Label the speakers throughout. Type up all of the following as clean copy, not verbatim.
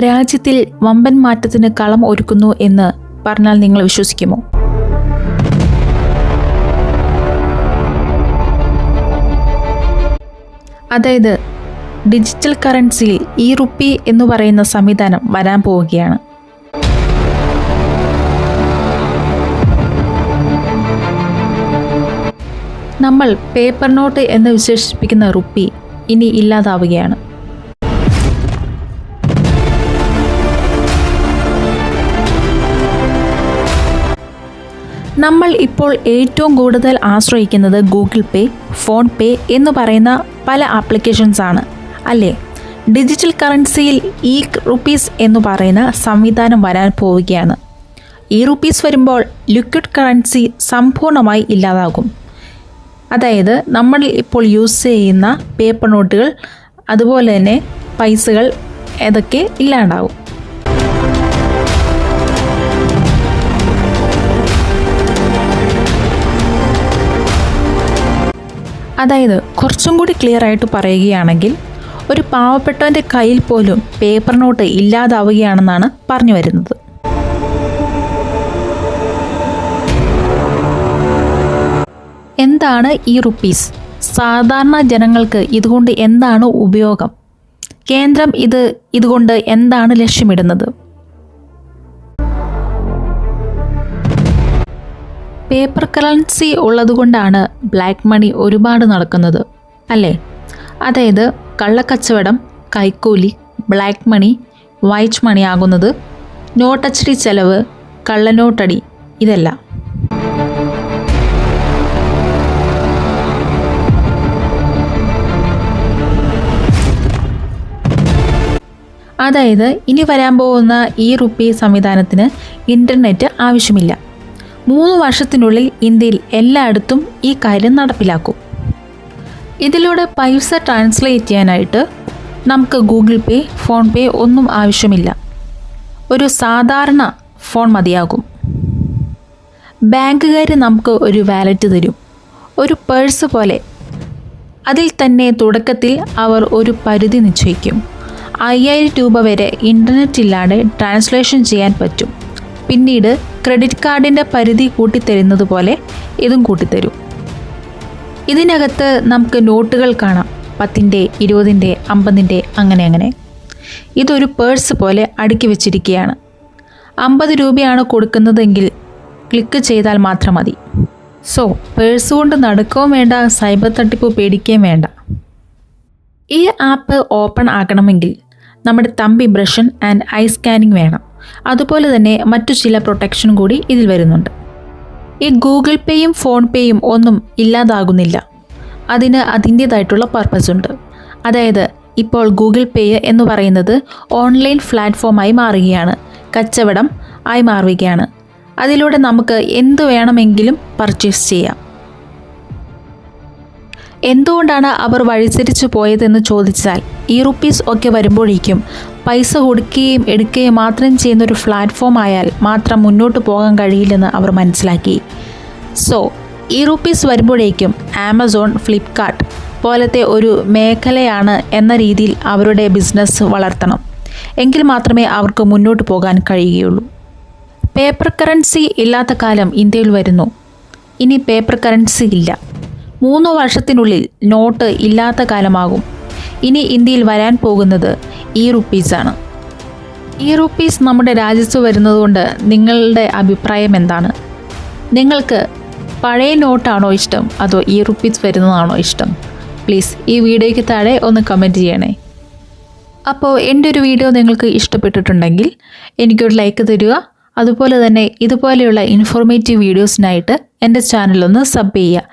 Speaker 1: രാജ്യത്തിൽ വമ്പൻ മാറ്റത്തിന് കളം ഒരുക്കുന്നു എന്ന് പറഞ്ഞാൽ നിങ്ങൾ വിശ്വസിക്കുമോ? അതായത് ഡിജിറ്റൽ കറൻസിയിൽ ഇ-റുപ്പി എന്ന് പറയുന്ന സംവിധാനം വരാൻ പോവുകയാണ്. നമ്മൾ പേപ്പർ നോട്ട് എന്ന് വിശേഷിപ്പിക്കുന്ന റുപ്പി ഇനി ഇല്ലാതാവുകയാണ്. നമ്മൾ ഇപ്പോൾ ഏറ്റവും കൂടുതൽ ആശ്രയിക്കുന്നത് ഗൂഗിൾ പേ, ഫോൺ പേ എന്ന് പറയുന്ന പല ആപ്ലിക്കേഷൻസ് ആണ് അല്ലേ? ഡിജിറ്റൽ കറൻസിയിൽ ഇ-റുപ്പീസ് എന്ന് പറയുന്ന സംവിധാനം വരാൻ പോവുകയാണ്. ഇ-റുപ്പീസ് വരുമ്പോൾ ലിക്വിഡ് കറൻസി സമ്പൂർണ്ണമായി ഇല്ലാതാകും. അതായത് നമ്മൾ ഇപ്പോൾ യൂസ് ചെയ്യുന്ന പേപ്പർ നോട്ടുകൾ അതുപോലെ തന്നെ പൈസകൾ ഇതൊക്കെ ഇല്ലാണ്ടാവും. അതായത് കുറച്ചും കൂടി ക്ലിയർ ആയിട്ട് പറയുകയാണെങ്കിൽ ഒരു പാവപ്പെട്ടവൻ്റെ കയ്യിൽ പോലും പേപ്പർ നോട്ട് ഇല്ലാതാവുകയാണെന്നാണ് പറഞ്ഞു വരുന്നത്. എന്താണ് ഇ-റുപ്പീസ്? സാധാരണ ജനങ്ങൾക്ക് ഇതുകൊണ്ട് എന്താണ് ഉപയോഗം? കേന്ദ്രം ഇതുകൊണ്ട് എന്താണ് ലക്ഷ്യമിടുന്നത്? പേപ്പർ കറൻസി ഉള്ളതുകൊണ്ടാണ് ബ്ലാക്ക് മണി ഒരുപാട് നടക്കുന്നത് അല്ലേ? അതായത് കള്ളക്കച്ചവടം, കൈക്കൂലി, ബ്ലാക്ക് മണി, വൈറ്റ് മണി ആകുന്നത്, നോട്ടച്ചടി ചെലവ്, കള്ളനോട്ടടി ഇതെല്ലാം. അതായത് ഇനി വരാൻ പോകുന്ന ഇ-റുപ്പി സംവിധാനത്തിന് ഇൻ്റർനെറ്റ് ആവശ്യമില്ല. 3 വർഷത്തിനുള്ളിൽ ഇന്ത്യയിൽ എല്ലായിടത്തും ഈ കാര്യം നടപ്പിലാക്കും. ഇതിലൂടെ പൈസ ട്രാൻസ്ലേറ്റ് ചെയ്യാനായിട്ട് നമുക്ക് ഗൂഗിൾ പേ, ഫോൺ പേ ഒന്നും ആവശ്യമില്ല. ഒരു സാധാരണ ഫോൺ മതിയാകും. ബാങ്കുകാർ നമുക്ക് ഒരു വാലറ്റ് തരും, ഒരു പേഴ്സ് പോലെ. അതിൽ തന്നെ തുടക്കത്തിൽ അവർ ഒരു പരിധി നിശ്ചയിക്കും. 5000 രൂപ വരെ ഇൻ്റർനെറ്റ് ഇല്ലാതെ ട്രാൻസ്ലേഷൻ ചെയ്യാൻ പറ്റും. പിന്നീട് ക്രെഡിറ്റ് കാർഡിൻ്റെ പരിധി കൂട്ടിത്തരുന്നത് പോലെ ഇതും കൂട്ടിത്തരും. ഇതിനകത്ത് നമുക്ക് നോട്ടുകൾ കാണാം, 10ൻ്റെ, 20ൻ്റെ, 50ൻ്റെ അങ്ങനെ. ഇതൊരു പേഴ്സ് പോലെ അടുക്കി വെച്ചിരിക്കുകയാണ്. 50 രൂപയാണ് കൊടുക്കുന്നതെങ്കിൽ ക്ലിക്ക് ചെയ്താൽ മാത്രം മതി. സോ പേഴ്സ് കൊണ്ട് നടക്കുകയും വേണ്ട, സൈബർ തട്ടിപ്പ് പേടിക്കുകയും വേണ്ട. ഈ ആപ്പ് ഓപ്പൺ ആക്കണമെങ്കിൽ നമ്മുടെ thumb impression and I scanning വേണം. അതുപോലെ തന്നെ മറ്റു ചില പ്രൊട്ടക്ഷൻ കൂടി ഇതിൽ വരുന്നുണ്ട്. ഈ ഗൂഗിൾ പേയും ഫോൺ പേയും ഒന്നും ഇല്ലാതാകുന്നില്ല. അതിന് അതിൻ്റേതായിട്ടുള്ള പർപ്പസ് ഉണ്ട്. അതായത് ഇപ്പോൾ ഗൂഗിൾ പേ എന്ന് പറയുന്നത് ഓൺലൈൻ പ്ലാറ്റ്ഫോമായി മാറുകയാണ്, കച്ചവടം ആയി മാറുകയാണ്. അതിലൂടെ നമുക്ക് എന്ത് വേണമെങ്കിലും പർച്ചേസ് ചെയ്യാം. എന്തുകൊണ്ടാണ് അവർ വഴിതിരിച്ചു പോയതെന്ന് ചോദിച്ചാൽ, ഇ-റുപ്പീസ് ഒക്കെ വരുമ്പോഴേക്കും പൈസ കൊടുക്കുകയും എടുക്കുകയും മാത്രം ചെയ്യുന്നൊരു പ്ലാറ്റ്ഫോം ആയാൽ മാത്രം മുന്നോട്ട് പോകാൻ കഴിയില്ലെന്ന് അവർ മനസ്സിലാക്കി. സോ ഇ-റുപ്പീസ് വരുമ്പോഴേക്കും ആമസോൺ, ഫ്ലിപ്കാർട്ട് പോലത്തെ ഒരു മേഖലയാണ് എന്ന രീതിയിൽ അവരുടെ ബിസിനസ് വളർത്തണം. എങ്കിൽ മാത്രമേ അവർക്ക് മുന്നോട്ട് പോകാൻ കഴിയുകയുള്ളൂ. പേപ്പർ കറൻസി ഇല്ലാത്ത കാലം ഇന്ത്യയിൽ വരുന്നു. ഇനി പേപ്പർ കറൻസി ഇല്ല. 3 വർഷത്തിനുള്ളിൽ നോട്ട് ഇല്ലാത്ത കാലമാകും. ഇനി ഇന്ത്യയിൽ വരാൻ പോകുന്നത് ഇ-റുപ്പീസാണ്. ഇ-റുപ്പീസ് നമ്മുടെ രാജ്യത്ത് വരുന്നതുകൊണ്ട് നിങ്ങളുടെ അഭിപ്രായം എന്താണ്? നിങ്ങൾക്ക് പഴയ നോട്ടാണോ ഇഷ്ടം, അതോ ഇ-റുപ്പീസ് വരുന്നതാണോ ഇഷ്ടം? പ്ലീസ് ഈ വീഡിയോയ്ക്ക് താഴെ ഒന്ന് കമൻറ്റ് ചെയ്യണേ. അപ്പോൾ എൻ്റെ ഒരു വീഡിയോ നിങ്ങൾക്ക് ഇഷ്ടപ്പെട്ടിട്ടുണ്ടെങ്കിൽ എനിക്കൊരു ലൈക്ക് തരിക. അതുപോലെ തന്നെ ഇതുപോലെയുള്ള ഇൻഫോർമേറ്റീവ് വീഡിയോസിനായിട്ട് എൻ്റെ ചാനലൊന്ന് സബ് ചെയ്യുക.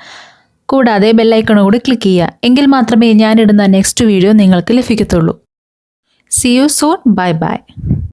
Speaker 1: കൂടാതെ ബെല്ലൈക്കൺ കൂടി ക്ലിക്ക് ചെയ്യുക. എങ്കിൽ മാത്രമേ ഞാനിടുന്ന നെക്സ്റ്റ് വീഡിയോ നിങ്ങൾക്ക് ലഭിക്കത്തുള്ളൂ. See you soon. Bye bye.